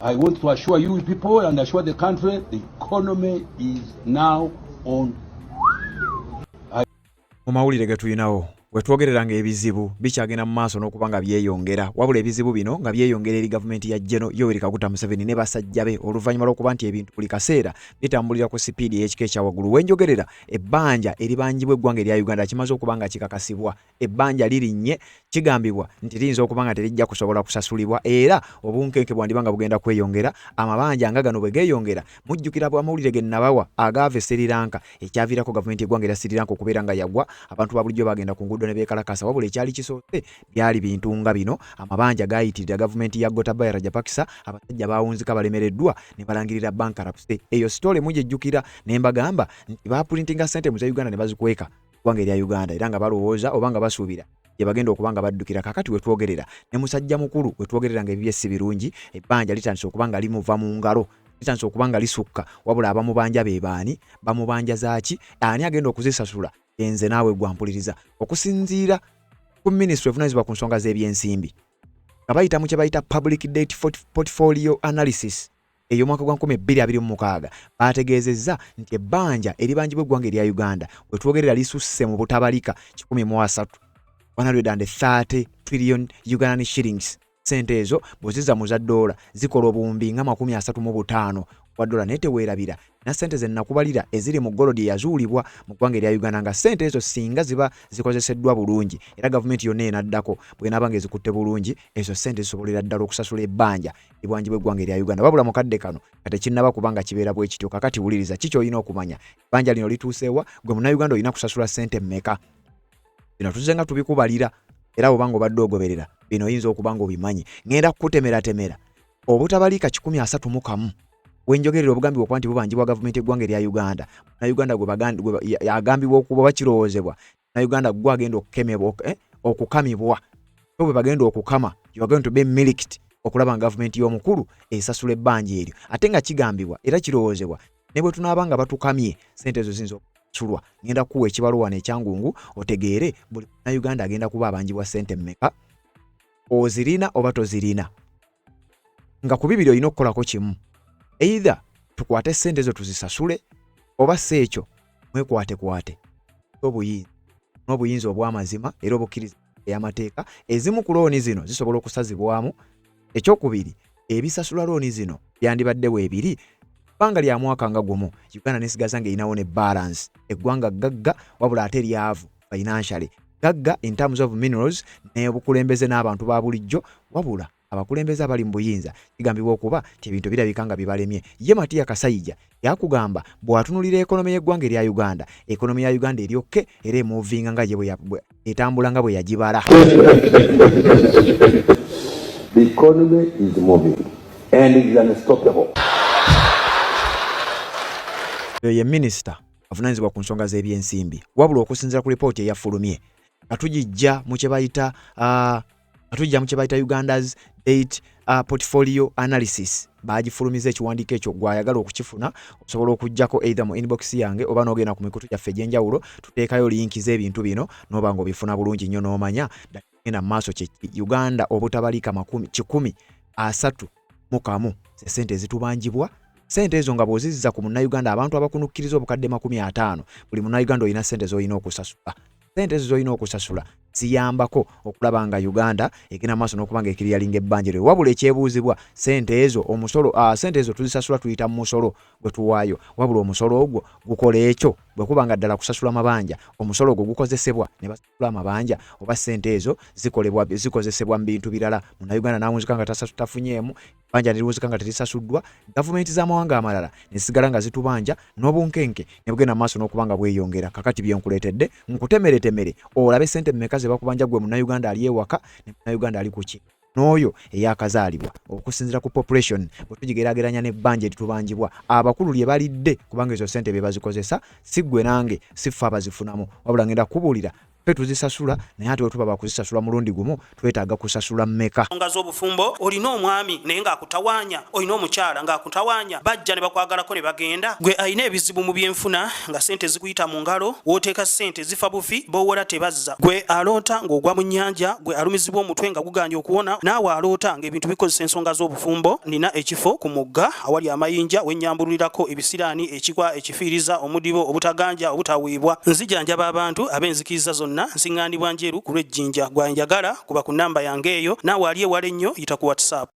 I want to assure you people and assure the country the economy is now on. Mumawulire getuyinawo wetwogereranga ebizibu bikyagenda mu maaso n'okubanga byeyongera wabula ebizibu bino nga byeyongera eri gavumenti ya General Yoweri Kaguta Museveni ne basajja be oluvannyuma lw'okuba nti ebintu buli kaseera bitambulira ku sipiidi y'ekika ekya waggulu. Wenjogerera ebbanja eribanjibwa eggwanga erya Uganda kimaze okuba nga kikakasibwa. Ebbanja lirinnye kigambibwa nti liyinza okuba nga terijja kusobola kusasulibwa era obunkenke bwandiba nga bugenda kweyongera. Amabanja nga gano bwe geeyongera mujjukira bw'amawulire ge nabawa agaava e Sri Lanka ekyaviirako gavumenti y'eggwanga erya Sri Lanka okubeera nga yagwa abantu ba bulijjo bagenda ku nguudo ne beekalakasa wabula ekyali kisoose byali bintu nga bino. Amabanja gayitirira gavumenti ya Gotabaya Rajapaksa abasajja baawunzika balemereddwa ne balangirira bankruptcy. Eyo sitole mujejjukira ne mbagamba nti baprintinga ssente mu za Uganda ne bazikweka eggwanga erya Uganda era nga balowooza oba nga basuubira gye bagenda okuba nga baddukira. Kakati wetwogerera ne musajja mukulu wetwogerera nga ebibye si birungi. Ebbanja litandise okuba nga limuva mu ngalo litandise okuba nga lisukka wabula abamubanja be baani bamubanja zaaki ani agenda okuzisasula enze naawe gwampuliriza okusinziira ku Ministry of Finance ku nsonga z'ebyensimbi nga bayita mu kye bayita Public Debt Portfolio Analysis ey'omwaka gwa 2026 bategeezezza nti ebbanja eribanjibwa eggwanga erya Uganda wetwogerera lisusse mu butabalika 130 trillion Ugandan shillings. Sente ezo bw'ozizza mu za dola zikola obuwumbi nga 35 wa dola naye teweerabira na sente ze nakubalira eziri mu golodi yazuulibwa mu ggwanga erya Uganda nga sente ezo singa ziba zikozeseddwa bulungi era gavumenti yonna enaddako bw'enaaba nga ezikutte bulungi ezo sente zisobolera ddala okusasula ebbanja ebwanjibwa eggwanga erya Uganda wabula mukadde kano kati kinnaba kubanga kibeera bwe kityo. Kakati wuliriza kiki olina okumanya ebbanja lino lituuseewa gwe munnayuganda olina kusasula sente mmeka. Bino tuzze nga tubikubalira era obanga obadde ogoberera bino oyinza okuba nga obimanyi. Ngenda kukutemeratemera obutabalika 131 wenjogerera obugambi okuba nti bubanjibwa gavumenti eggwanga erya Uganda na Uganda gwe yagambibwa okuba bakirowoozebwa na Uganda gwe agenda okukemebwa okukamibwa so bwe bagenda okukama you are going to be milked okulaba nga gavumenti y'omukulu esasula ebbanja eryo ate nga kigambibwa era kirowoozebwa ne bwe tunaabanga batukamye sente ezo ziyinza okusulwa. Ngenda kuwa ekibaluwa n'ekyangungu otegeere buli na Uganda agenda kuba abanjibwa sente mmeka ozirina oba tozirina nga ku bibiri olina okukolako kimu either tukwate sente ezo tuzisasule oba seekyo mwekwatekwate n'obuyinza obw'amazima era obukkiriza ey'amateeka. Ezimu ku looni zino zisobola okusazibwamu. Ekyokubiri ebisasula looni zino byandibadde weebiri bbanga lya mwaka nga gumu Uganda nesigaza nga erinawo ne balance eggwanga gagga wabula ate lyavu financially gagga in terms of minerals n'obukulembeze n'abantu ba bulijjo wabula abakulembeze abali mu buyinza kigambibwa okuba ti ebintu birabika nga bibalemye. Ye Matiya Kasayija yakugamba bw'atunulira ekonomi y'eggwanga erya Uganda ekonomi ya Uganda eryokke era emuvinga nga etambula nga bwe yagibala. The economy is moving and it is unstoppable. Ye Minister avunaanyizibwa ku nsonga z'ebyensimbi wabula okusinziira ku lipooti eyafulumye katujja mu kye bayita Uganda's Debt Portfolio Analysis bagifulumiza ekiwandiiko ekyo gwayagala okukifuna osobola okujjako either mu inbox yange oba n'ogenda ku mikutu gyaffe egy'enjawulo tuteekayo linki z'ebintu bino n'oba nga obifuna bulungi nnyo n'omanya genda mu maaso Uganda obutabalika 131 ze sente ezitubanjibwa. Sente ezo nga bw'ozizza ku munnayuganda abantu abakunukkiriza obukadde 50 buli munnayuganda olina sente z'olina okusasula. Sente ezo z'olina okusasula ziyambako okulaba nga Uganda egenda maaso n'okubanga ekiriyalinga ebbanja eryo wabula ekyebuuzibwa sente ezo omusolo sente ezo tuzisasula tuyita mu musolo gwe tuwaayo wabula omusolo ogwo gukola ekyo bwe kuba nga ddala kusasula amabanja omusolo ogwo gukozesebwa ne basasula amabanja oba sente ezo zikozesebwa mu bintu birala. Munnayuganda n'awunzika nga tafunyeemu banja neriwunzika nga terisasuddwa gavumenti z'amawanga amalala ne zisigala nga zitubanja n'obunkenke ne bugenda maaso n'okuba nga bweyongera. Kakati byenkuleetedde nkutemeretemere olabe sente mmeka ze bakubanja gwe munnayuganda ali ewaka ne munnayuganda ali ku ki n'oyo eyakazaalibwa okusinziira ku population bwe tugigeraageranya n'ebbanja eritubanjibwa abakulu lye balidde kubanga ezo sente bye bazikozesa si ggwe nange si ffe abazifunamu wabula ngenda kubuulira ffe tuzisasula naye ate wetuba bakuzisasula mulundi gumu twetaaga kusasula mmeka. Ensonga z'obufumbo olina omwami naye ng'akutawaanya, olina omukyala ng'akutawaanya, bajja ne bakwagalako ne bagenda. Gwe alina ebizibu mu byenfuna nga ssente zikuyita mu ngalo, w'oteeka ssente zifa bufi, b'owola tebazza. Gwe aloota ng'ogwa mu nnyanja, gwe alumizibwa omutwe nga guganye okuwona, naawe aloota ng'ebintu bikozesa ensonga z'obufumbo. Nina ekifo ku mugga awali amayinja wennyambululirako ebisiraani, ekikwa, ekifiiriza, omudibo, obutaganja, obutaweebwa. Nzijanjaba abantu ab'enzikiriza zonna, nsiŋŋaanibwa njeru ku lw'ejjinja. Gwanjagala kuba ku nnamba yange eyo, naawe ali ewala ennyo yita ku WhatsApp.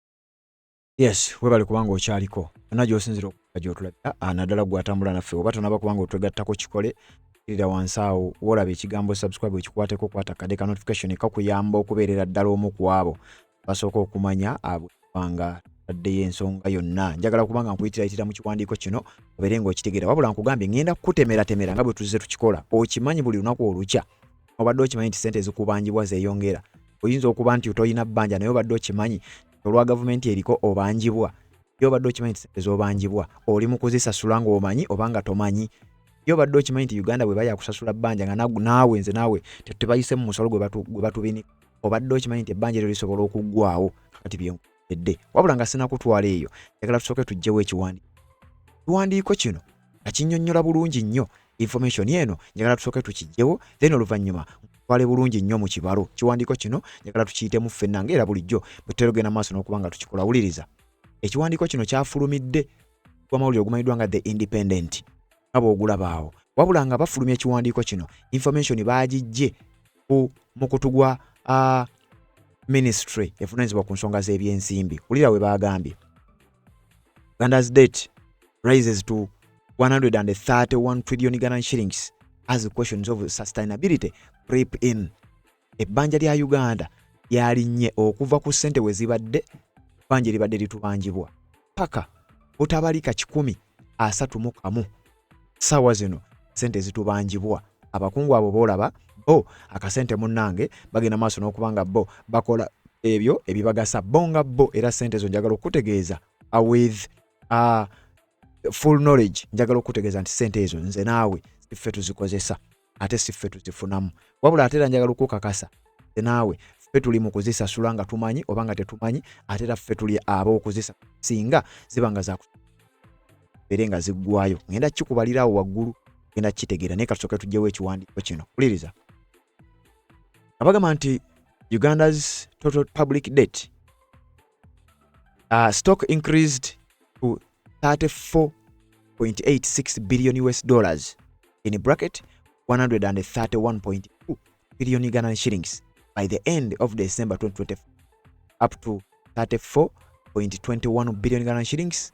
Yes, webale kubanga okyaliko. Yonna gy'osinzira okuba gy'otulabira, naddala gw'atambula naffe oba tonaba kubanga otwegattako kikole. Kirira wansi awo w'olaba ekigambo subscribe ekikwateko kwata kade ka notification kakuyamba okubeerera ddala omu ku abo basooka okumanya abanga addeyo ensonga yonna. Njagala kubanga nkuyitira mu kiwandiiko kino obeere ng'okitegeera, wabula nkugambye ngenda kutemeera nga bwe tuzze tukikola. Okimanyi buli lunaku olukya obadde okimanyi nti ssente ezikubanjibwa zeeyongera. Oyinza okuba nti tolina bbanja naye obadde okimanyi olwa gavumenti eriko obanjibwa. Yo obadde okimanyi nti ssente z'obanjibwa oli mu kuzisasula ng'omanyi oba nga tomanyi. Yo obadde okimanyi nti Uganda bwe baya kusasula bbanja nga naawe nze naawe tebayise mu musolo gwe batubinika. Obadde okimanyi nti ebbanja eryo lisobola okuggwaawo kati byenkuledde. Wabula nga sinakutwala eyo, njagala tusooke tuggyewo ekiwandiiko kino nga kinnyonnyola bulungi nnyo information eno. Njagala tusooke tukiggyewo, then oluvannyuma twale bulungi nnyo mu kibalo. Kiwandiiko kino njagala tukiyitemu ffenna ng'era bulijjo bwe tutera ogenda maaso n'okuba nga tukikola. Wuliriza, ekiwandiiko kino kyafulumidde gw'amawulire ogumanyiddwa nga The Independent nga bw'ogulaba awo, wabula nga bafulumya ekiwandiiko kino information baagijje ku mukutu gwa ministry evunaanyizibwa ku nsonga z'ebyensimbi. Wulira we baagambye Uganda's debt rises to 131 trillion Uganda shillings as questions of sustainability creep in. Ebbanja lya Uganda lyalinnye okuva ku ssente we zibadde ebbanja libadde litubanjibwa paka butabalika 131 ssaawa zino ssente zitubanjibwa. Abakungu abo boolaba bo akasente munnange bagenda maaso n'okubanga bo bakola ebyo ebibagasa bo nga bo, era ssente zo njagala okutegeeza with full knowledge, njagala okutegeeza nti ssente ezo nze naawe siffe tuzikozesa ate siffe tuzifunamu, wabula ate era njagala okukakasa nze naawe ffe tuli mu kuzisasula nga tumanyi oba nga tetumanyi, ate era ffe tuli ab'okuzisa singa ziba nga zakubeere nga ziggwayo. Ngenda kikubalirawo waggulu, ngenda kitegeera naye katusooke tugyewo ekiwandiiko kino. Wuliriza, abagamba nti Uganda's total public debt stock increased to 34.86 billion US dollars in bracket 131.2 billion Ugandan shillings by the end of December 2025 up to 34.21 billion Ugandan shillings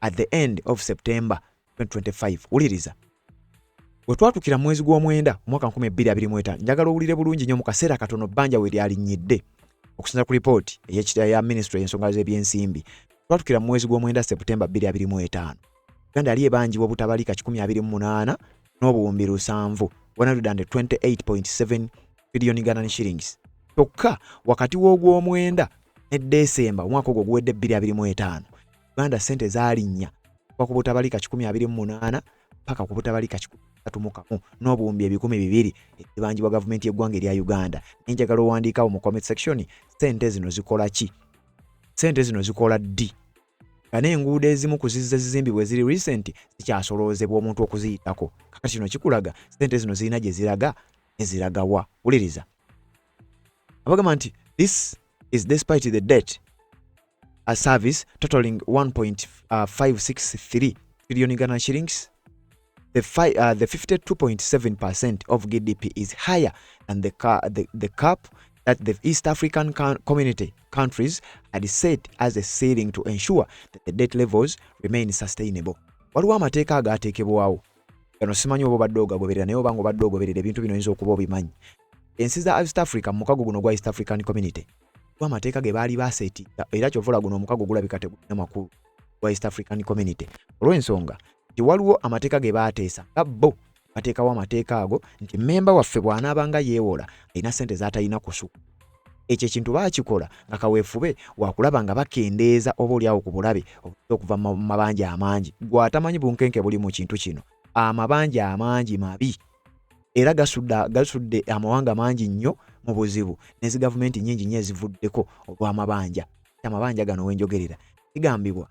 at the end of September 2025. Wuliriza, bwe twatukira mwezi gw'omwenda omwaka 2025, njagala owulire bulungi nnyo mu kaseera katono bbanja we lyalinnyiddde okusinza ku lipooti ya ministry y'ensonga z'ebyensimbi. Twatukira mwezi gw'omwenda September 2025, Uganda yali ebanjibwa obutabalika 128 n'obuwumbi 700 128.7 billion Ugandan shillings kyokka wakati w'ogw'omwenda ne December omwaka ogwo guwedde 2025, Uganda ssente zaalinnya kuva ku butabalika 128 paka ku butabalika 31 n'obuwumbi 200 ezibanjibwa gavumenti y'eggwanga erya Uganda. Njagala owandiikawo mu comment section ssente zino zikola ki? Ssente zino zikola ddi? Nga n'enguudo ezimu ku zizimbibwa eziri recent zikyasoloozebwa omuntu okuziyitako. Kakati kino kikulaga ssente zino zirina gye ziraga eziraga wa? Wuliriza, abagamba nti this is despite the debt a service totaling 1.563 trillion Ugandan shillings. The 52.7% of GDP is higher than the cap that the East African community countries had set as a ceiling to ensure that the debt levels remain sustainable. Waliwo amateeka agaateekebwawo, gano simanyi oba obadde ogagoberera naye obanga obadde ogoberera ebintu bino oyinza okuba obimanyi. Ensi za East Africa mu mukago guno gwa East African Community gwa amateeka ge baali baseetinga, era kyovula guno omukago gulabika tegulina makulu gwa East African Community olw'ensonga nti waliwo amateeka ge baateesa nga bo bateekawo amateeka ago nti mmemba waffe bw'anaabanga yeewola alina ssente z'atalina kusuka. Ekyo ekintu baakikola nga kaweefube wakulaba nga bakendeeza oba oliawo ku bulabe okuva mu mabanja amangi. Gwe atamanyi bunkenke buli mu kintu kino, amabanja amangi mabi era gasudde amawanga mangi nnyo mu buzibu n'ezi gavumenti nnyingi nnyo ezivuddeko olw'amabanja. Amabanja gano wenjogerera kigambibwa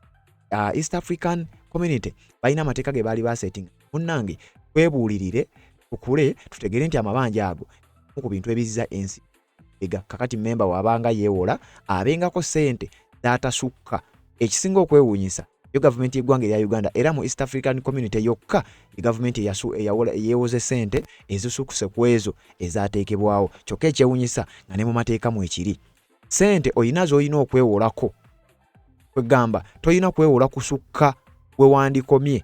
East African Community balina amateeka ge baali basetting. Munnange twebuulirire tukule tutegere nti amabanja ago ku bintu ebiziza ensi ega kakati memba wabanga yeewola abengako sente zatasukka. Ekisinga okwewuunyisa yo gavumenti y'eggwanga erya Uganda era mu East African Community yokka gavumenti yeewoze sente ezisukuse ku ezo ezateekebwawo. Kyokka ekyewuunyisa nga ne mu mateeka mu ekiri sente oyinazo oyina okwewolako kwegamba toyina kwewola kusukka we wandikomye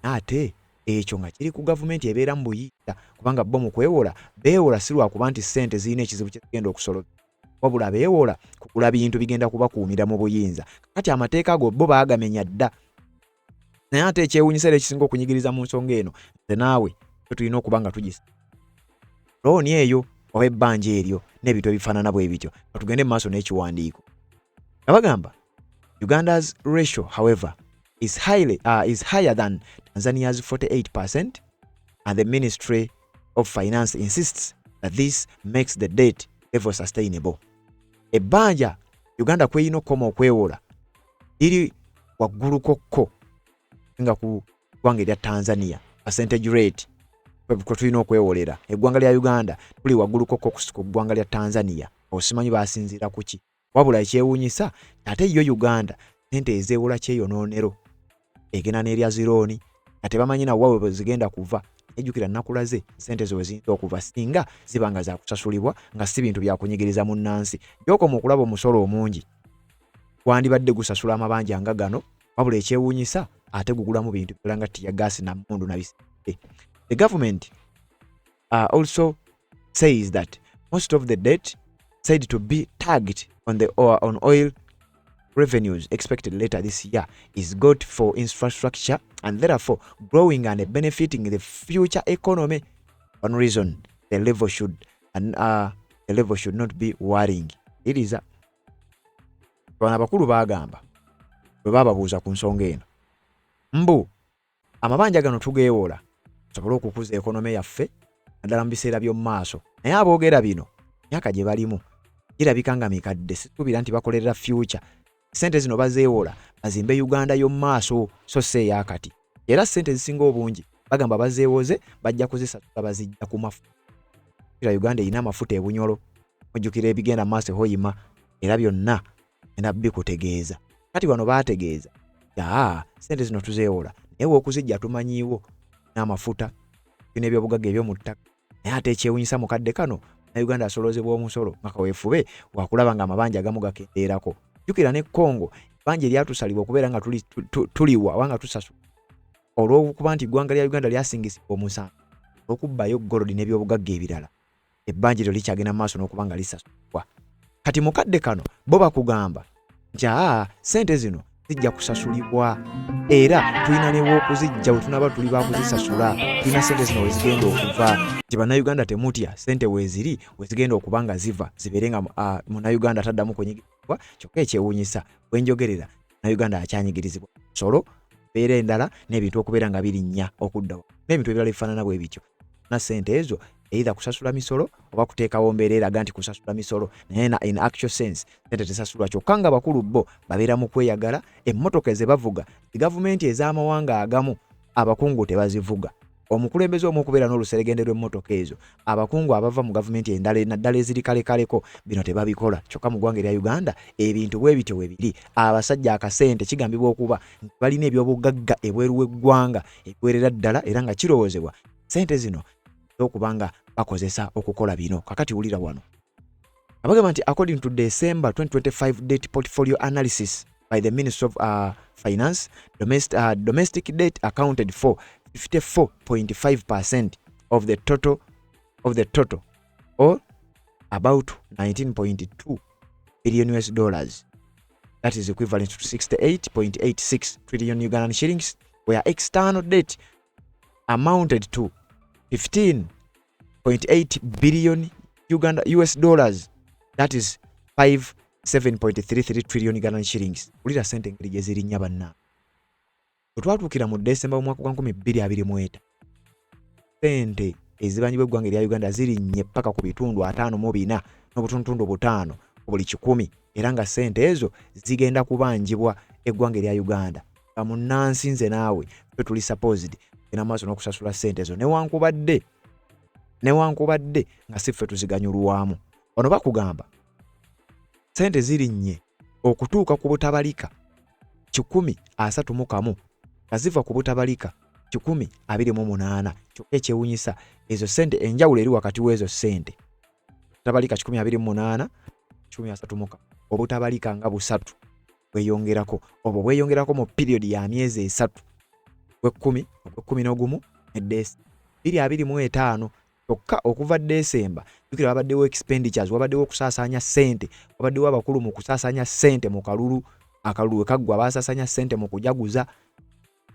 ate ekyo nga kiri ku gavumenti ebeera mu buyinza kubanga bo mu kwewola beewola si lwakuba nti sente zirina ekizibu kye zigenda okusoloza wabula beewola kugula bintu bigenda kubakuumira mu buyinza. Kati amateeka ago bo baagamenya dda naye ate ekyewuunyisa era ekisinga okunyigiriza mu nsonga eno nze naawe tulina okuba nga tugisa looni eyo oba ebbanja eryo n'ebintu ebifaanana bwe bityo. Tugende mu maaso n'ekiwandiiko nga bagamba Uganda's ratio, however, is higher than Tanzania's 48%, and the Ministry of Finance insists that this makes the debt level sustainable. Ebbanja Uganda kweyino koma okwewola liri waggulu kokko nga ku ggwanga erya Tanzania percentage rate kwe tulina okwewolera. Eggwanga lya Uganda tuli waggulu kokko ku ggwanga lya Tanzania. Osimanyi baasinziira ku ki? Wabula ekyewuunyisa ate yo Uganda sente ezeewola kyeyonoonero egenda n'erya zirooni ate bamanyi nawe bwe zigenda kuva. Ejjukira nakulaze sente zo ziyinza okuva singa ziba nga zakusasulibwa nga si bintu bya kunyigiriza munnansi. Gy'okoma okulaba omusolo omungi gwandibadde gusasula amabanja nga gano wabula ekyewuunyisa ate gugulamu bintu bira nga tiya gaasi na mmundu na bisente. The government also says that most of the debt said to be tagged on oil revenues expected later this year is good for infrastructure and therefore growing and benefiting the future economy. One reason the level should not be worrying. It is bana bakulu bagamba bwe bababuuza ku nsonga eno mbu amabanja gano tugeewola tusobole okukuza economy yaffe naddala mu biseera by'omu maaso naye aboogera bino myaka gye balimu girabika nga mikadde situbira nti bakolerera future. Sente zino bazeewola bazimbe Uganda y'omu maaso so se eyakati era sente zisinga obungi bagamba bazeewoze bajja kuzisasula bazijja ku mafuta. Uganda erina amafuta ebunyolo mujjukira ebigenda maaso hoyima era byonna ena bikutegeeza. Kati wano baategeeza sente zino tuzeewola naye okuzijja tumanyiiwo n'amafuta n'ebyobugagga eby'omu ttaka naye ate ekyewuunyisa mu kadde kano na Uganda asolozebwa omusolo nga kaweefube wakulaba nga amabanja agamu gakendeerako. Jjukira ne Congo ebbanja eryatusalibwa okubeera nga tuliwa wanga tusasula olw'okuba nti eggwanga lya Uganda lyasingisibwa omusango olw'okubbayo golodi n'ebyobugagga ebirala. Ebbanja eryo likyagenda mu maaso n'okuba nga lisasulwa. Kati mu kadde kano bo bakugamba nti sente zino zijja kusasulibwa era tulina n'ew'okuzijja bwe tunaba tuli bakuzisasula tulina sente zino wezigenda okuva. Nti bannayuganda temutya sente weeziri wezigenda okuba nga ziva zibeere nga munnayuganda taddamu kunyigirizibwa. Kyokka ekyewuunyisa bwenjogerera munnayuganda akyanyigirizibwa solo mbeera endala n'ebintu okubeera nga birinnya okuddawo n'ebintu ebirala ebifaanana bwe bityo. Na sente ezo either kusasula misolo oba kuteekawo mbeera eraga nti kusasula misolo naye in actual sense sente tesasulwa. Kyokka nga bakulu bo babeera mu kweyagala. Emmotoka ezebavuga gavumenti ez'amawanga agamu abakungu tebazivuga. Omukulembeze omu okubeera n'oluseregende lw'emmotoka ezo abakungu abava mu gavumenti endala naddala eziri kalekaleko bino tebabikola. Kyokka mu ggwanga erya Uganda ebintu bwe bityo we biri. Abasajja akasente kigambibwa okuba nti balina ebyobugagga ebweru w'eggwanga ebiwerera ddala era nga kirowoozebwa sente zino okubanga bakozesa okukola bino. Kakati wulira wano abagamba nti according to December 2025 debt portfolio analysis by the Ministry of Finance, domestic debt accounted for 54.5% of the total or about 19.2 billion US dollars. That is equivalent to 68.86 trillion Ugandan shillings, where external debt amounted to 15.8 billion US dollars. That is 7.33 trillion Ugandan shillings. Ulira sente ngeri gye zirinnya banna. Otwatuukira mu December omwaka gwa 2028 sente ezibanyi bw'eggwanga erya Uganda zirinnye paka ku bitundu 54 n'obutundu 5 buli 100 era nga ssente ezo zigenda kubanjibwa eggwanga erya Uganda. Munnansi nze naawe ffe tuli supposed ena maaso n'okusasula ssente ezo newankubadde nga si ffe tuziganyulwamu. Ono bakugamba ssente zirinnye okutuuka ku butabalika 131 nga ziva ku butabalika 128. Kyokka ekyewuunyisa ezo ssente enjawulo eri wakati w'ezo ssente. Butabalika 128, 131, obutabalika nga 3 bweyongerako. Obwo bweyongerako mu period ya myezi 3 gw'ekkumi, ogw'ekkumi ne December 2025. Kyokka okuva December jukira wabaddewo expenditures, wabaddewo okusaasaanya ssente, wabaddewo abakulu mu kusaasaanya ssente mu kalulu. Akalulu wekaggwa baasaasaanya ssente mu kujaguza,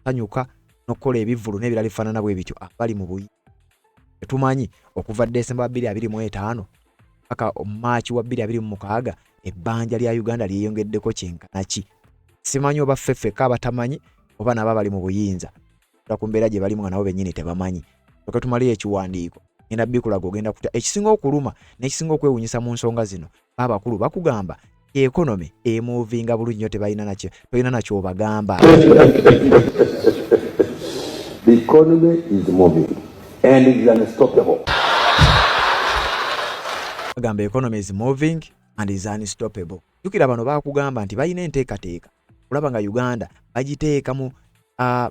sanyuka n'okukola ebivvulu n'ebirala bifaanana bwe bityo abali mu buyi. Tumanyi okuva December 2025 paka March wa 2026 ebbanja lya Uganda lyeyongeddeko kyenkana ki. Simanyi oba ffeffeka abatamanyi oba nabo bali mu buyinza. Ku mbeera gye balimu nga nabo bennyini tebamanyi. Toka tumaliyo ekiwandiiko. Ngenda bikulaga ogenda kutya. Ekisinga okuluma n'ekisinga okwewuunyisa mu nsonga zino abakulu bakugamba economy emovinga bulungi nnyo tolina nakyo obagamba. The economy is moving and it is unstoppable. Bagamba economy is moving and is unstoppable. Jukira bano bakugamba nti balina enteekateeka. Olaba nga Uganda bagiteeka mu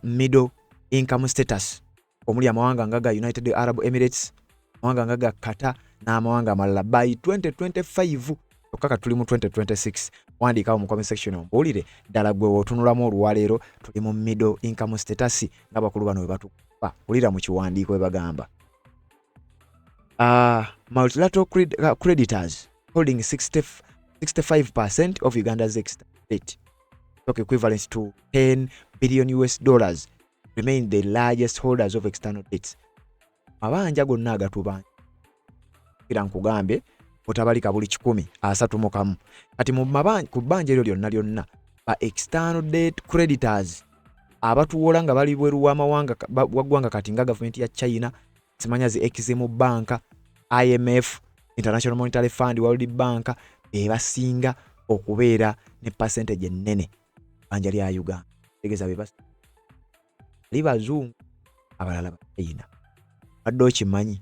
middle income status. Omuli amawanga ngaga United Arab Emirates, amawanga ngaga Qatar n'amawanga amalala by 2025. Okaka tuli mu 2026. Wandika mu comment section ombulire ddala gwe otunulamu olwaleero tuli mu middle income status ng'abakulu bano bwe batukuba. Ulira mu kiwandiiko bwe bagamba. Multilateral creditors holding 65% of Uganda's external debt, equivalent to $10 billion, remain the largest holders of external debts. Mabanja gonna agatubanja. Kira nkugambe butabalika buli 131. Kati mu mabanja ku bbanja eryo lyonna ba external debt creditors abatuwola nga bali bweru w'amawanga kati nga government ya China, simanya zi Exim Bank, IMF, International Monetary Fund, World Bank basinga okubeera ne percentage ennene bbanja lya Uganda. Tegeza libazungu abalala China. Badde okimanyi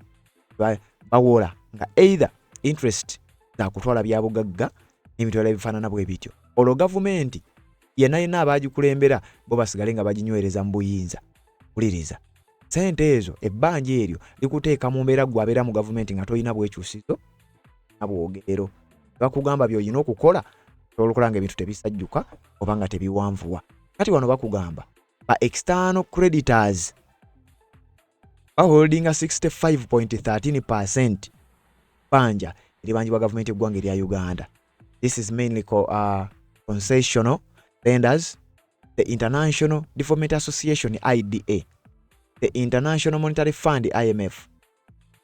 bawola nga either interest za kutwala bya bugagga n'emitwala ebifaanana bwe bityo. Olwo gavumenti yenna abaagikulembera bo basigale nga baginywereza mu buyinza. Uliriza. Ssente ezo ebbanja eryo likuteeka mu mbeera gwe abeera mu gavumenti nga tolina bwekyusizo na bwogero. Bakugamba by'olina okukola olukola nga ebintu tebisajjuka oba nga tebiwanvuwa. Kati wano bakugamba ba external creditors holding a 65.13% banja eribanjibwa gavumenti eggwanga erya Uganda. This is mainly concessional lenders, the International Development Association IDA, the International Monetary Fund IMF,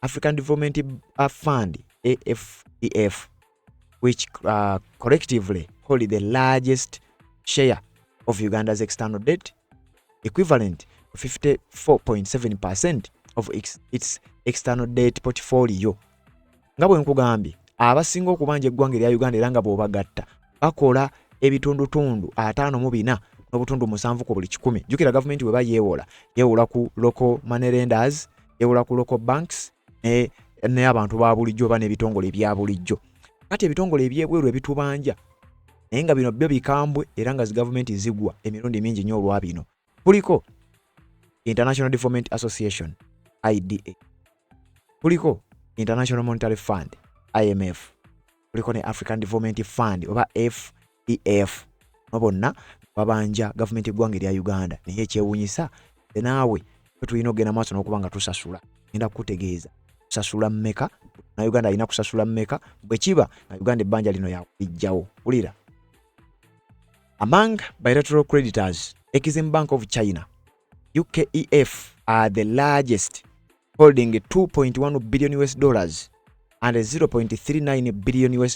African Development Fund AFDF, which collectively hold the largest share of Uganda's external debt, equivalent to 54.7% of its external debt portfolio. Nga bwe nkugambye abasinga okubanja eggwanga erya Uganda era nga bw'obagatta bakola ebitundutundu 54 n'obutundu 7 ku buli 100. Jukira gavumenti bwe yeewola ku local money lenders, yeewola ku local banks ne abantu ba bulijjo oba n'ebitongole ebya bulijjo. Kati ebitongole ebyebweru ebitubanja naye nga bino byo bikambwe era nga zi gavumenti zigwa emirundi mingi nnyo olwa bino. Kuliko International Development Association IDA, kuliko International Monetary Fund IMF, kuliko ne African Development Fund oba FDF. Bonna babanja gavumenti eggwanga erya Uganda. Naye ekyewuunyisa naawe tulina okugenda maaso n'okuba nga tusasula. Ngenda kukutegeeza tusasula mmeka na Uganda alina kusasula mmeka bwe kiba na Uganda ebbanja lino yakulijjawo. Ulira. Among bilateral creditors, Exim Bank of China, UKEF are the largest, holding $2.1 billion and $0.39 billion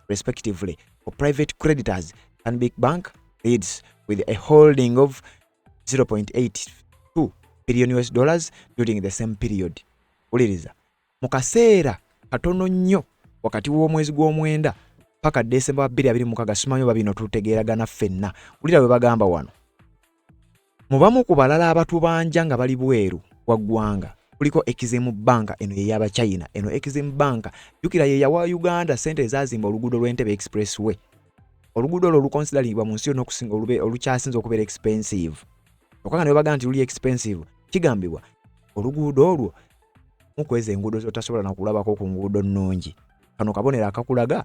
respectively. For private creditors, Stanbic Bank leads with a holding of $0.82 billion during the same period. uliriza mu kaseera katono nnyo wakati w'omwezi gw'omwenda paka December 2026 simanyi babino tutegeeragana ffenna ulira bwe bagamba wano mubamu ku balala abatubanja nga bali bweru waggwanga kuliko Exim Bank eno eyaba China eno Exim Bank jukira ye yawa Uganda sente ezazimba oluguudo lw'Entebbe Expressway oluguudo olwo lukonsideringibwa mu nsi yonna okusinga olukyasinze okubeera expensive okanga ne baga nti luli expensive kigambibwa oluguudo olwo mukweza enguudo zotasobola nakulabako ku nguudo nnungi kano kabonera akakulaga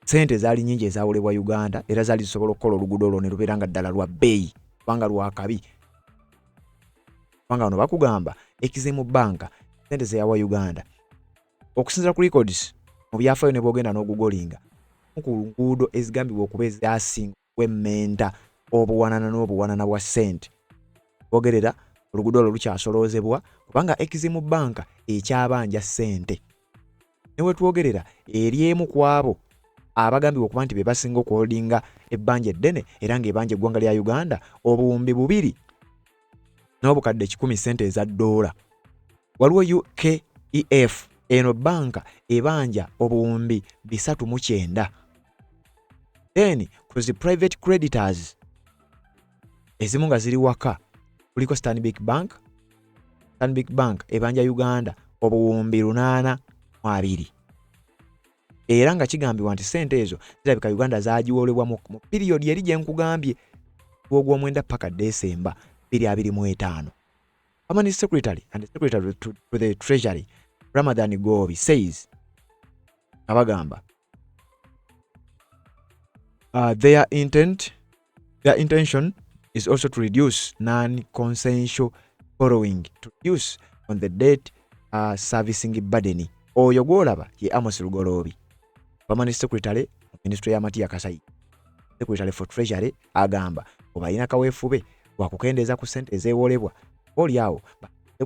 sente zaali nyingi ezawolebwa Uganda era zaali zisobola okukola oluguudo olwo ne lubeera nga ddala lwa bbeeyi kubanga lwakabi kubanga wano bakugamba Exim Bank sente zeyawa Uganda okusinza ku records mu byafaayo ne bwogenda n'ogugolinga ku nguudo ezigambibwa okuba ezasinga kwemmenta obuwanana bwa sente bogerera oluguudo olwo lukyasoloozebwa kubanga Exim Bank ekyabanja sente newe twogerera eryemu kwabo abagambibwa okuba nti be basinga okuholdinga ebbanja eddene era ng'ebanja eggwanga lya Uganda obuwumbi 2 n'obukadde 10 sente eza $. Waliwo UKEF eno banka ebanja obuwumbi 309. Then kuzi private creditors ezimu nga ziri waka kuliko Stanbic Bank ebanja Uganda obuwumbi 802. Era nga kigambibwa nti sente ezo zirabika Uganda zaagiwolebwa mu period yali gye nkugambye gw'omwenda paka December 2025. Permanent Secretary and Secretary to the Treasury Ramadan Gobi says abagamba their intention is also to reduce non-consensual borrowing to reduce on the debt servicing burden. Oyo gwolaba ye Amos Lugolobi, Permanent Secretary Ministry ya Matiya Kasai, Secretary for Treasury agamba obalina kaweefube wakukendeeza ku sente ezeewolebwa oli awo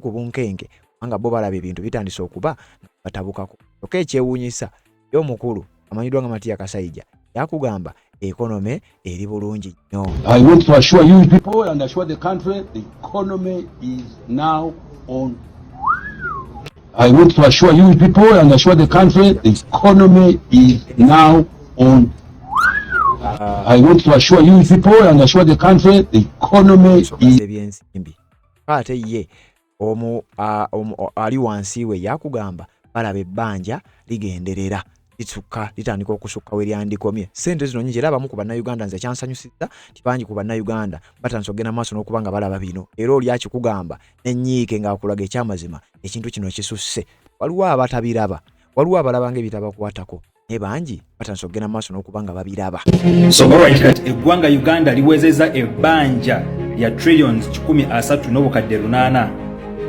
ku bunkenke anga bo balaba ebintu bitandise okuba batabukako. Oka ekyewuunyisa y'omukulu amanyiddwa nga Matiya Kasayija yakugamba economy eri bulungi nnyo. I want to assure you people and assure the country the economy is now on. I want to assure you people and assure the country the economy is now on. I want to assure you people and assure the country the economy is ebyensimbi. Ate ye ali wansi we yakugamba balaba ebbanja ligenderera litandika okusukka we lyandikomye. Sente zino nyingi era abamu ku bannayuganda nze kyansanyusizza tibangi ku bannayuganda batandise okugenda maaso n'okubanga balaba bino era oli akikugamba n'ennyiike ng'akulaga ekyamazima ekintu kino kisusse. Waliwo abatabiraba, waliwo abalaba ng'ebitabakwatako ne bangi batandise okugenda maaso n'okubanga babiraba. So alright, kati eggwanga Uganda liwezezza ebbanja lya trillions 13.8.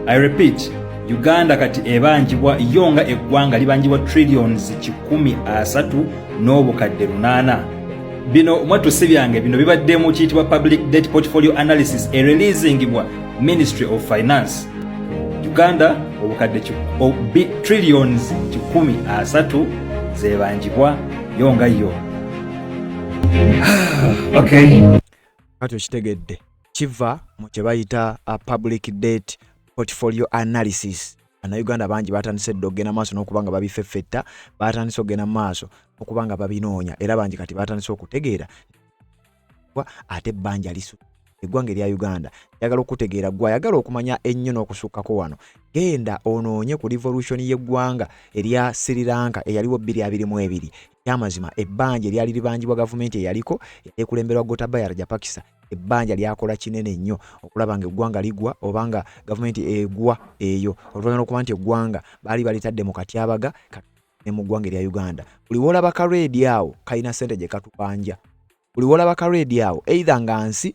I repeat, Uganda kati ebanjibwa yonga eggwanga libanjibwa trillions 13.8. Bino mwatuse byange bino bibadde mu kiyitibwa Public Debt Portfolio Analysis releasingibwa Ministry of Finance. Uganda obukadde trillions 13 zebanjibwa yonga yo. Okay. Kati okitegedde kiva mu kye bayita Public Debt Portfolio Analysis. Uganda bangi batandise okugenda maaso n'okubanga babifeffetta, batandise okugenda maaso okubanga babinoonya era bangi kati batandise okutegeera ate ebbanja lisu eggwanga erya Uganda yagala okutegeera gwa yagala okumanya ennyo n'okusukkako wano. Genda onoonye ku revolution y'eggwanga erya Sri Lanka eyaliwo 2022. Kyamazima ebbanja eryali libanjibwa gavumenti eyaliko ekulemberwa Gotabaya Rajapaksa ebbanja lyakola kinene nnyo okulaba nga eggwanga ligwa obanga gavumenti egwa eyo oluvannyuma lw'okuba nti eggwanga baali balitadde mu katyabaga ne mu ggwanga erya Uganda. Buli wolaba kareedi awo kalina sente gye katubanja. Buli wolaba kareedi awo either nga nsi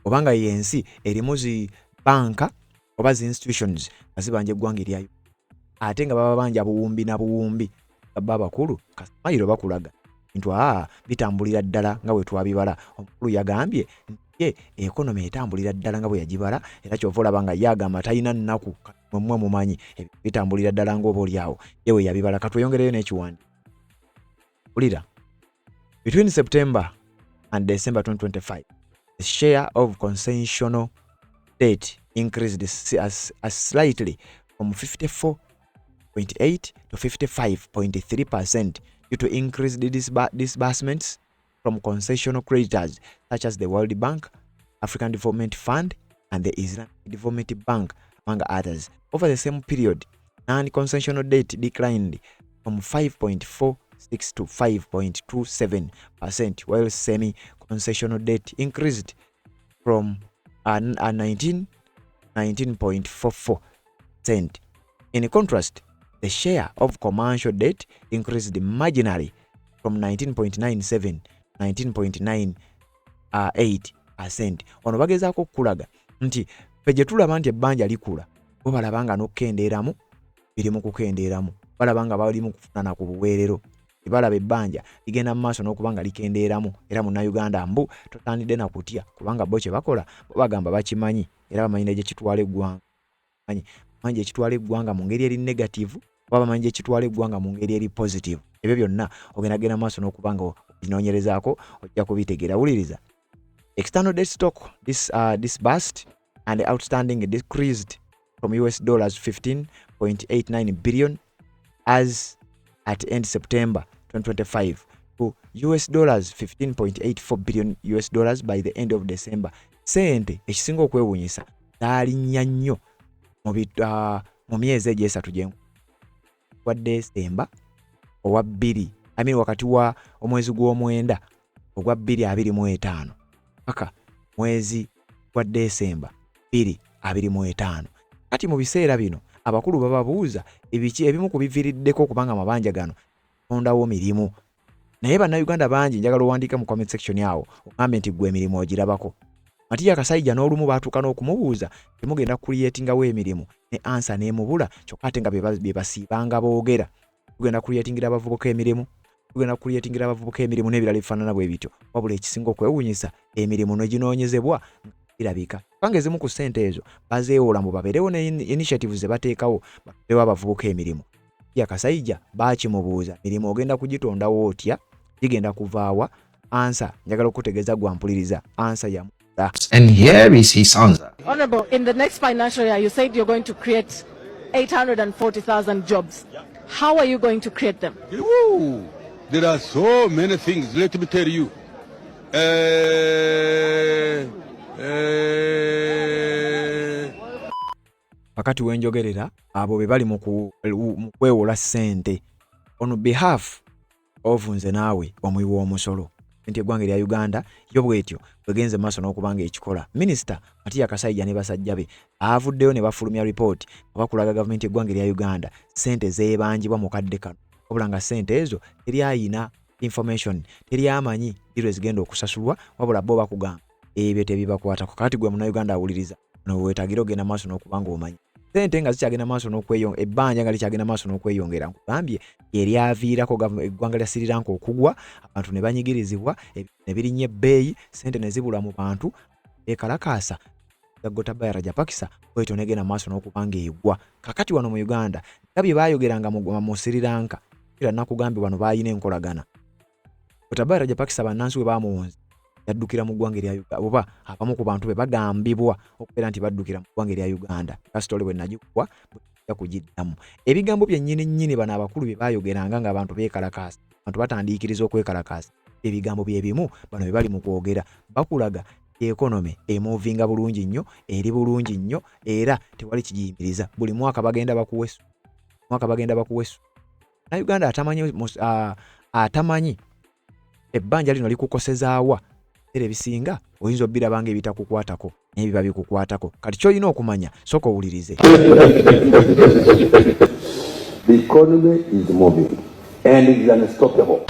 obanga yensi erimu zi banka oba zi institutions azibanja eggwanga erya Uganda. Ate nga baba banja buwumbi na buwumbi baba bakulu kasamayiro bakulaga bintu bitambulira ddala nga bwe twabibala. Omukulu yagambye ye economy etambulira ddala nga bwe yagibala era kyova olaba nga yagamba talina nnaku mmwe mumanyi bitambulira ddala ng'oba oli awo yewe yabibala. Katweyongereyo n'ekiwandi ulira between September and December 2025 the share of concessional debt increased as slightly from 54% 55.8 to 55.3% due to increased disbursements from concessional creditors such as the World Bank, African Development Fund, and the Islamic Development Bank, among others. Over the same period, non-concessional debt declined from 5.46 to 5.27%, while semi-concessional debt increased from 19.44%. In contrast, the share of commercial debt increased marginally from 19.97 to 19.98%. Wano bagezaako okulaga nti peje tulaba nti ebbanja likula, bo balabanga n'okkendeeramu biri mu kukendeeramu, balabanga bali mu kufunana ku buweerero, balaba ebbanja ligenda mu maaso n'okubanga likendeeramu. Era Munnayuganda mbu totandidde na kutya, kubanga bo kye bakola bo bagamba bakimanyi era bamanyi ne gye kitwala eggwanga. Bamanyi ekitwala eggwanga mu ngeri eri negative, oba bamanyi ekitwala eggwanga mu ngeri eri positive. Ebyo byonna ogenda maaso n'okubanga obinoonyerezaako ojja kubitegeera. Wuliriza. External debt stock disbursed and outstanding decreased from $15.89 billion as at end September 2025 to $15.84 billion by the end of December. Sente ekisinga okwewuunyisa zaalinya nnyo mu myezi egy'esatu gy'enkuba wa December owa 2 wakati wa omwezi gw'omwenda ogwa 2025 paka mwezi gwa December 2025. Kati mu biseera bino abakulu bababuuza ebiki ebimu ku biviiriddeko kubanga amabanja gano ondawo mirimu. Naye Bannayuganda bangi njagala owandiika mu comment section yawo ogambe nti gwe emirimu ogirabako. Matiya Kasayija n'olumu baatuuka n'okumubuuza temugenda creatingawo emirimu ne answer n'emubula, kyokka ate nga bye basiibanga boogera. Tugenda creatingira abavubuka emirimu, tugenda creatingira abavubuka emirimu n'ebirala ebifaanana bwe bityo. Wabula ekisinga okwewuunyisa emirimu n'eginoonyezebwa irabika. Pange ezimu ku ssente ezo bazeewola mu babeerewo ne initiatives ze bateekawo bateewo abavubuka emirimu. Ya Kasayija baakimubuuza emirimu ogenda kugitondawo otya, gigenda kuvaawa? Answer njagala okutegeeza gwampuliriza. Answer ya and here is his answer. Honorable, in the next financial year, you said you're going to create 840,000 jobs. How are you going to create them? Ooh, there are so many things. Let me tell you. Wakati wenjogerera abo be bali mu kwewola ssente on behalf of nze naawe omuwi w'omusolo. Enti eggwanga lya Uganda yo bwetyo bwegenze maaso n'okubanga ekikola. Minisita Matiya Kasayija ne basajja be avuddeyo ne bafulumya report abakulaga gavumenti eggwanga lya Uganda ssente zeebanjibwa mu kadde kano, wabula nga ssente ezo teri ayina information, teri amanyi diro ezigenda okusasulwa, wabula bo bakugamba ebyo tebibakwatako. Kati gwe Munnayuganda awuliriza weetagira ogenda maaso n'okubanga omanyi ssente nga zikyagenda maaso n'okweyongera, ebbanja nga likyagenda maaso n'okweyongera. Nkugambye eryaviirako eggwanga lya Sri Lanka okugwa, abantu ne banyigirizibwa, ne birinnya ebbeeyi, ssente ne zibula mu bantu beekalakaasa. Gotabaya Rajapaksa bwetyo negenda maaso n'okubanga egwa. Kakati wano mu Uganda nga bye baayogeranga mu Sri Lanka era nakugambye wano baayina enkolagana. Gotabaya Rajapaksa bannansi we baamuwonza yaddukira mu ggwanga lya Uganda, oba abamu ku bantu be bagambibwa okubeera nti baddukira mu ggwanga lya Uganda. Kasitole bwe nagikuwa bujja kugiddamu. Ebigambo byennyini bano abakulu bye baayogeranga ng'abantu beekalakaasa, abantu batandiikiriza okwekalakaasa, ebigambo bye bimu bano bye bali mu kwogera. Bakulaga economy emovinga bulungi nnyo, eri bulungi nnyo, era tewali kigiyimiriza. Buli mwaka bagenda bakuwesu, na Uganda atamanyi ebbanja lino likukosezaawa era ebisinga oyinza obbirabanga ebitakukwatako naye biba bikukwatako. Kati ky'olina okumanya sooka owulirize. The economy is moving and it is unstoppable.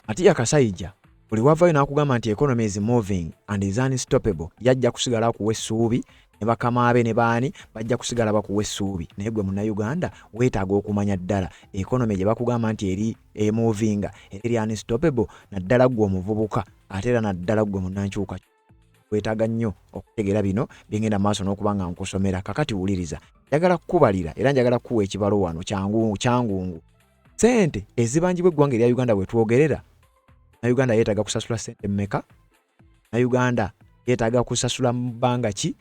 Matiya Kasayija buli wavayo n'akugamba nti economy is moving and is unstoppable, yajja kusigala akuwa essuubi, ne bakama abe ne baani bajja kusigala bakuwa essuubi. Naye gwe Munnayuganda weetaaga okumanya ddala economy gye bakugamba nti eri emovinga eri unstoppable, naddala gwe omuvubuka ate era naddala gwe munnankyuka weetaaga nnyo okutegeera bino byengenda maaso n'okubanga nkusomera. Kakati wuliriza, njagala kukubalira era njagala kukuwa ekibalo wano kyangungu. Ssente ezibanjibwa eggwanga erya Uganda bwe twogerera, na Uganda yeetaaga kusasula ssente mmeka? Na Uganda yeetaaga kusasula mu bbanga ki?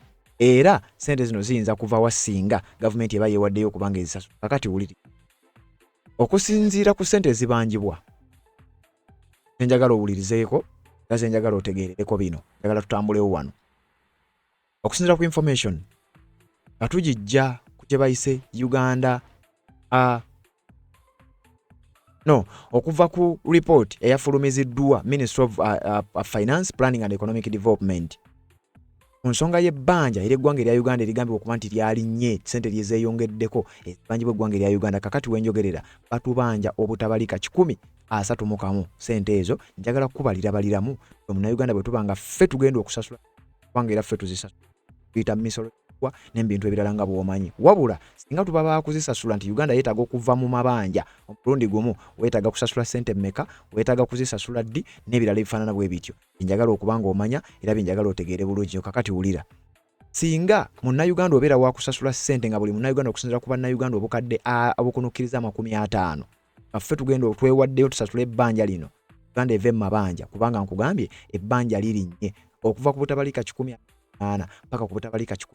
era sente zino ziyinza kuva wasinga government eba yewaddeyo kubanga ezisasula. Kakati wuliri okusinziira ku sente zibanjibwa, njagala owulirizeeko era njagala otegeerereko bino, njagala tutambulewo wano. Okusinziira ku information atujijja ku kye bayise Uganda okuva ku report eyafulumiziddwa Ministry of Finance, Planning and Economic Development ku nsonga y'ebbanja era eggwanga erya Uganda erigambibwa okuba nti lyalinnye sente lyezeeyongeddeko ezibanjibwa eggwanga erya Uganda. Kakati wenjogerera batubanja obutabalika 131 sente ezo. Njagala kubalira baliramu Munnayuganda bwe tuba nga ffe tugenda okusasula kubanga era ffe tuzisasula tuyita misolo n'ebintu ebirala nga bw'omanyi. Wabula singa tuba bakuzisasula nti Uganda yeetaaga okuva mu mabanja omulundi gumu, weetaaga kusasula sente mmeka, weetaaga kuzisasula ddi n'ebirala ebifaanana bwe bityo. Njagala okubanga omanya era njagala otegeere bulungi. Kakati wulira, singa Munnayuganda obeera wa kusasula sente nga buli Munnayuganda okusinziira ku Bannayuganda obukadde obukunukkiriza 50, ffe tugenda otwewaddeyo tusasula ebbanja lino, Uganda eve mu mabanja kubanga nkugambye ebbanja lirinnye okuva ku butabalika 180 paka ku butabalika 10.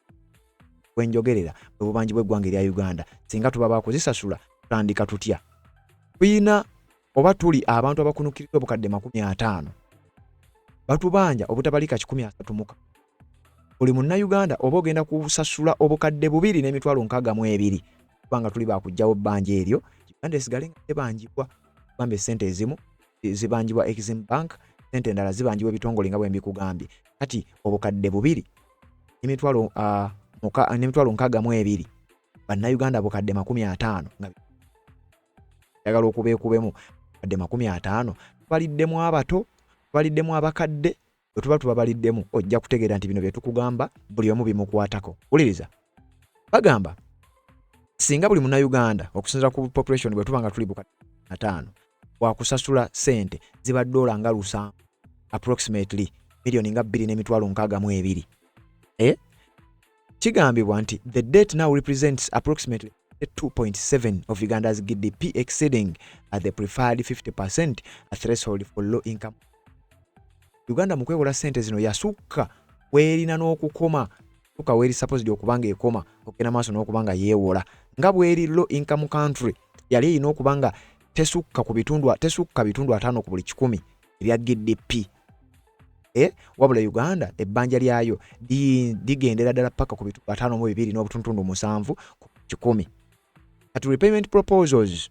Wenjogerera bwe bubanji bw'eggwanga erya Uganda singa tuba bakuzisasula tutandika tutya? Tuyina oba tuli abantu abakunukkiriza obukadde 50 batubanja obutabalika 130. Buli Munnayuganda oba ogenda kusasula obukadde 2,62 kubanga tuli bakujjawo bbanja eryo, Uganda esigale nga tebanjibwa. Bambe sente ezimu zibanjibwa Exim Bank, sente endala zibanjibwa ebitongole nga bwe mbikugambye. Kati obukadde 2,62 Bannayuganda bukadde 50 nga njagala okubeekubemu kadde 50 tubaliddemu abato, tubaliddemu abakadde, bwe tuba tubabaliddemu ojja kutegeera nti bino bye tukugamba buli omu bimukwatako. Wuliriza, bagamba singa buli Munnayuganda okusinziira ku population bwe tuba nga tuli bukadde 5 wakusasula sente ziba $7 nga 7 approximately milioni nga 2,62. Kigambibwa nti the debt now represents approximately 2.7 of Uganda's GDP, exceeding at the preferred 50% a threshold for low income. Uganda mu kwewola sente zino yasukka weerina n'okukoma, sukka weeri supposed okubanga ekoma okugenda maaso n'okubanga yeewola nga bweri low income country yali erina okubanga tesukka bitundu 5 ku buli 100 ebya GDP. Wabula Uganda ebbanja lyayo digendera ddala paka ku bitundu 5.2 ku 10. At repayment proposals,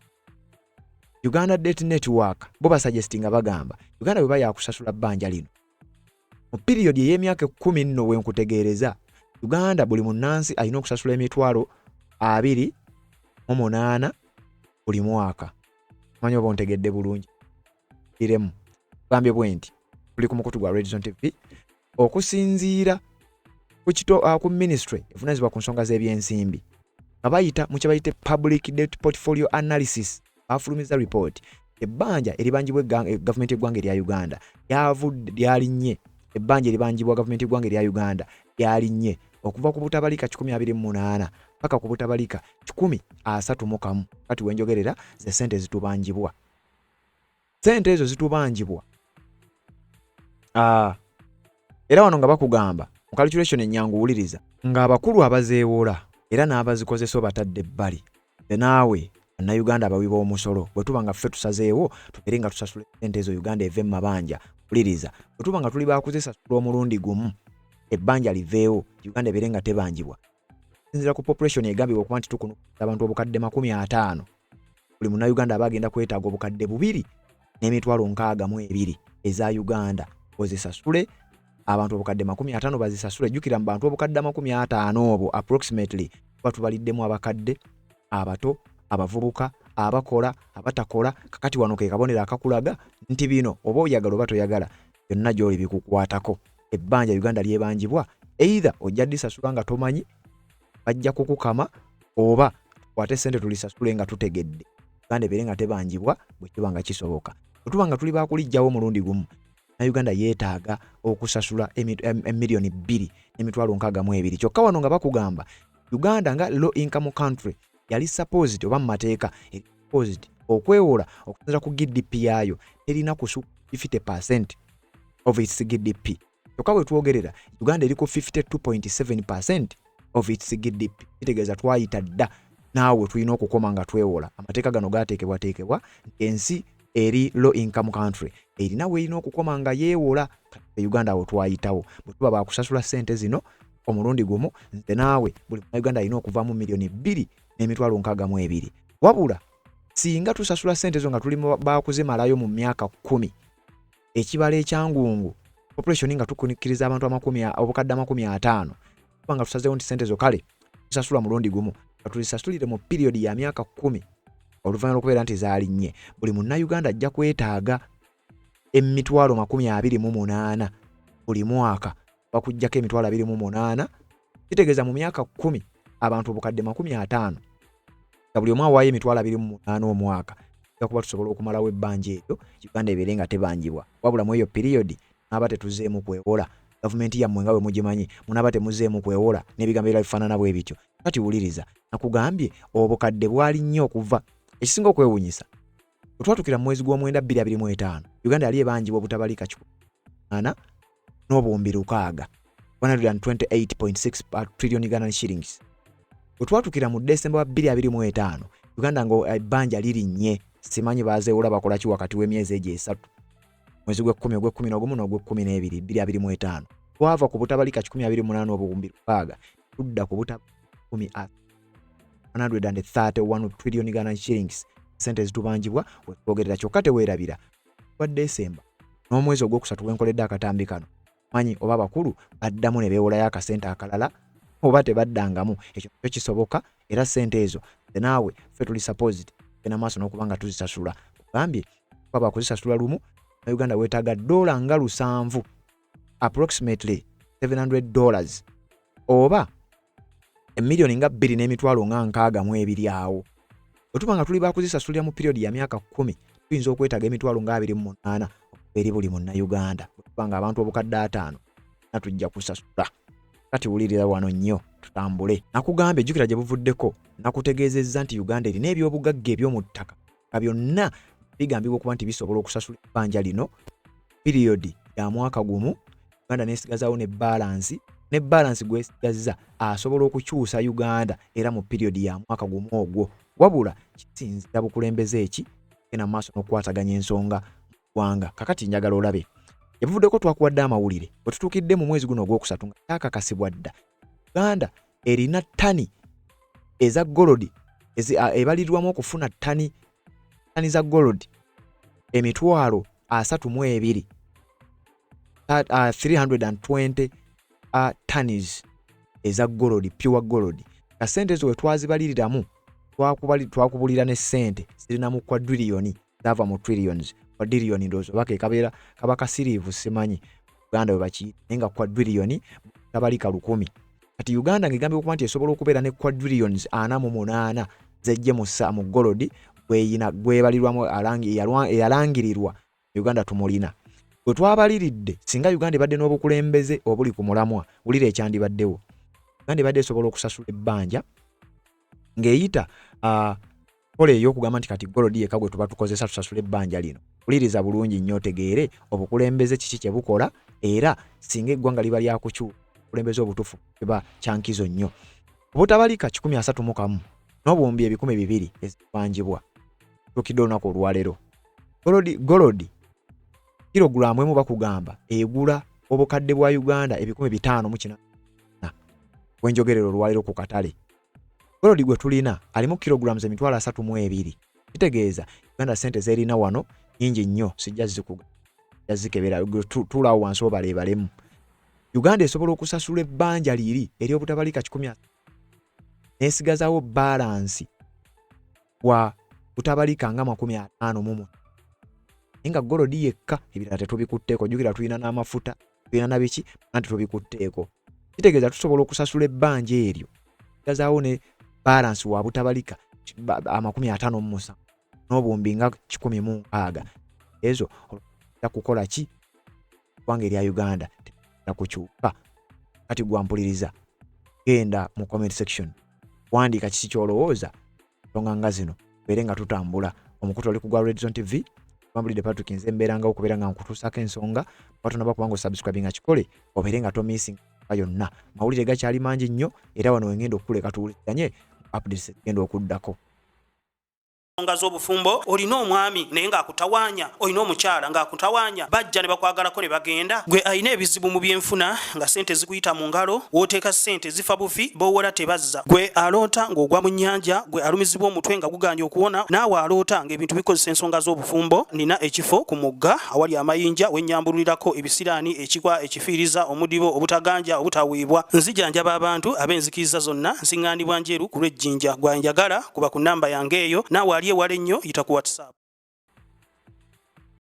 Uganda Debt Network bo basuggestinga bagamba Uganda bwe yakusasula bbanja lino mu period y'emyaka 10 wenkutegeereza, Uganda buli munnansi alina okusasula emitwalo 28 buli mwaka. Manyi oba ontegedde bulungi iremu bambye bwenti tuli ku mukutu gwa Red Zone TV okusinziira ku ministry evunaanyizibwa ku nsonga z'ebyensimbi abayita mu kye bayite Public Debt Portfolio Analysis bafulumiza report. Ebbanja eribanjibwa gavumenti y'eggwanga erya Uganda lyalinnye, ebbanja eribanjibwa gavumenti y'eggwanga erya Uganda lyalinnye okuva ku butabalika 28 paka ku butabalika 131. Kati wenjogerera ze sente zitubanjibwa, sente ezo zitubanjibwa era wano nga bakugamba mu calculation ennyangu wuliriza nga abakulu abazeewola era n'abazikozesa batadde ebbali naawe Bannayuganda abawi b'omusolo bwe tuba nga ffe tusazeewo tubeere nga tusasula sente ezo Uganda eve mu mabanja. Wuliriza, bwe tuba nga tuli bakuzisasula omulundi gumu ebbanja liveewo Uganda ebeere nga tebanjibwa. Sinzira ku population egambibwa okuba nti tukunukkiriza abantu obukadde 50, buli Munnayuganda aba agenda kwetaaga obukadde 2,62 eza Uganda ozisasule. Abantu obukadde 50 bazisasule. Jjukira mu bantu obukadde 50 obwo approximately batubaliddemu abakadde, abato, abavubuka, abakola, abatakola. Kakati wano ke kabonera akakulaga nti bino oba oyagala oba toyagala byonna gy'oli bikukwatako. Ebbanja Uganda lyebanjibwa either ojja disasula nga tomanyi bajja kukukama oba tukwate sente tulisasule nga tutegedde. Uganda ebeere nga tebanjibwa bwe kiba nga kisoboka. Bwe tuba nga tuli bakulijjawo omulundi gumu Uganda yeetaaga okusasula milioni 2,62. Kyokka wano nga bakugamba Uganda nga low income country yali supposed oba mu mateeka supposed okwewola okusinziira ku GDP yaayo erina kusukka 50% of its GDP. kyokka bwe twogerera Uganda eriko 52.7% of its GDP. Kitegeeza twayita dda naawe tulina okukoma nga twewola. Amateeka gano gaateekebwateekebwa ensi eri low income country erina we erina okukoma nga yeewola. Uganda awo twayitawo bwe tuba baakusasula ssente zino omulundi gumu nze naawe buli Uganda alina okuvaamu milioni 2.62. Wabula singa tusasula ssente zo nga tuli baakuzimalayo mu myaka 10 ekibala ekyangungu population nga tukunikiriza abantu obukadde 50 kubanga tusazeewo nti ssente zo kale tusasula mulundi gumu nga tulisasulire mu period ya myaka 10 oluvannyuma lw'okubeera nti zaalinnye buli munnayuganda ajja kwetaaga emitwalo 28 buli mwaka bakujjako emitwalo 28. Kitegeeza mu myaka 10 abantu obukadde 50 nga buli omu awaayo emitwalo 28 omwaka kuba tusobola okumalawo ebbanja eryo Uganda ebeere nga tebangibwa. Wabula mu eyo period naaba tetuzeemu kwewola. Gavumenti yammwe nga bwe mugimanyi munaaba temuzeemu kwewola n'ebigambo ebirala bifaanana bwe bityo. Kati wuliriza nakugambye obukadde bwali nnyo okuva ekisinga okwewuunyisa bwe twatukira mu mwezi gw'omwenda 2025 Uganda yali ebangibwa obutabalika 8 n'obuwumbi 600 128.6 trillion Ugandan shillings. Bwe twatukira mu December 2025 Uganda ngo ebbanja lirinnye simanyi baazeewola bakola ki wakati w'emyezi egyo 3 mwezi gw'e10 ogw'e11 n'ogw'e12 2025 twava ku butabalika 128 obuwumbi 600 tudda ku butabalika 131 trillion Ugandan shillings sente zitubangibwa wetwogerera kyokka teweerabira kwa December n'omwezi ogwokusatu wenkoledde akatambi kano manyi oba bakulu baddamu ne beewolayo akasente akalala oba tebaddangamu ekyo kisoboka era sente ezo naawe ffe tuli supposed gena maaso n'okubanga tuzisasula kugambye kwaba kuzisasula lumu na Uganda weetaaga $7 nga 7 approximately $700 oba emiliyoni nga 2.62 awo. Bwe nga tuli baakuzisasulira mu period ya myaka 10 tuyinza okwetaaga emitwalo nga 28 eri buli munnayuganda. Bwe nga abantu obukadde 5 natujja kusasula. Kati wulirira wano nnyo tutambule. Nakugambye jjukira gye buvuddeko nakutegeezezza nti Uganda erina ebyobugagga eby'omu ttaka nga byonna bigambibwa okuba nti bisobola okusasula ebbanja lino period ya mwaka gumu. Uganda nesigazaawo ne balance gwesigazza asobola okukyusa Uganda era mu period ya mwaka gumu ogwo. Wabula kisinzira bukulembeze eki gena maaso n'okukwataganya ensonga ggwanga. Kakati njagala olabe yavuddeko twakuwadde amawulire bwe tutuukidde mu mwezi guno ogwokusatu nga kyakakasibwa dda Uganda erina ttani eza golodi ebalirirwamu okufuna ttani za golodi emitwalo 32 320 tons eza golodi pure gold. Kasente ezo wetwazibaliriramu twakubulira ne sente zirina mu quadrillion zava mu trillions. Quadrillion ndozo bake kabeera kabaka sirivu simanyi Uganda we baki nenga quadrillion tabalika 10. Kati Uganda ngigambye okuba nti esobola okubeera ne quadrillions 48 zejje mu golodi gwebalirwamu eyalangirirwa Uganda tumulina. Bwe twabaliridde singa Uganda ebadde n'obukulembeze obuli ku mulamwa wulira ekyandibaddewo. Uganda ebadde esobola okusasula ebbanja ng'eyita kola ey'okugamba nti kati golodi yekka gwe tuba tukozesa tusasula ebbanja lino. Wuliriza bulungi nnyo otegeere obukulembeze kiki kye bukola era singa eggwanga liba lyakukyuka obukulembeze obutuufu kiba kyankizo nnyo. Obutabalika 131 n'obuwumbi 200 ezibangibwa tukidde olunaku olwaleero. Golodi kilogulaamu emu bakugamba egula obukadde bwa Uganda 540 wenjogerero olwaleero ku katale. Golodi gwe tulina alimu kilograms emitwalo 32. Kitegeeza Uganda sente zerina wano nyingi nnyo sijja zikebera tulawo wansi obalebalemu. Uganda esobola okusasula ebbanja liri eri obutabalika 10 nesigazaawo balance wa butabalika nga 50 nga golodi yekka ebirala tetubikutteeko. Jjukira tulina n'amafuta tulina nabiki nanti tubikutteeko. Kitegeeza tusobola okusasula ebbanja eryo sigazaawo ne balance wa butabalika 57 n'obuwumbi nga 160. Ezo kukola ki kubanga erya Uganda takukyuka. Kati gwampuliriza genda mu comment section wandiika kiki kyolowooza nsonga nga zino beere nga tutambula. Omukutu oli ku gwa Red Zone TV Mambulide Patrick nze mbeeranga okubeera nga nkutuusako ensonga watonaba kubanga osubscribinga kikole obeere nga tomissing yonna mawulire gakyali mangi nnyo era wano wengenda okukuleka tuwuliziganye updates genda okuddako. Nsonga z'obufumbo olina omwami naye ng'akutawaanya olina omukyala ng'akutawaanya bajja ne bakwagalako ne bagenda gwe alina ebizibu mu byenfuna nga sente zikuyita mu ngalo w'oteeka sente zifa bufi b'owola tebazza gwe aloota ng'ogwa mu nnyanja gwe alumizibwa omutwe nga guganja okuwona naawe aloota ng'ebintu bikozesa ensonga z'obufumbo nina ekifo ku mugga awali amayinja wennyambulirako ebisiraani ekikwa ekifiiriza omudibo obutaganja obutaweebwa nzijanjaba abantu ab'enzikiriza zonna nsiŋŋaanibwa njeru ku lw'ejjinja gwanjagala kuba ku nnamba yange eyo naawe ali ewala ennyo yita ku WhatsApp.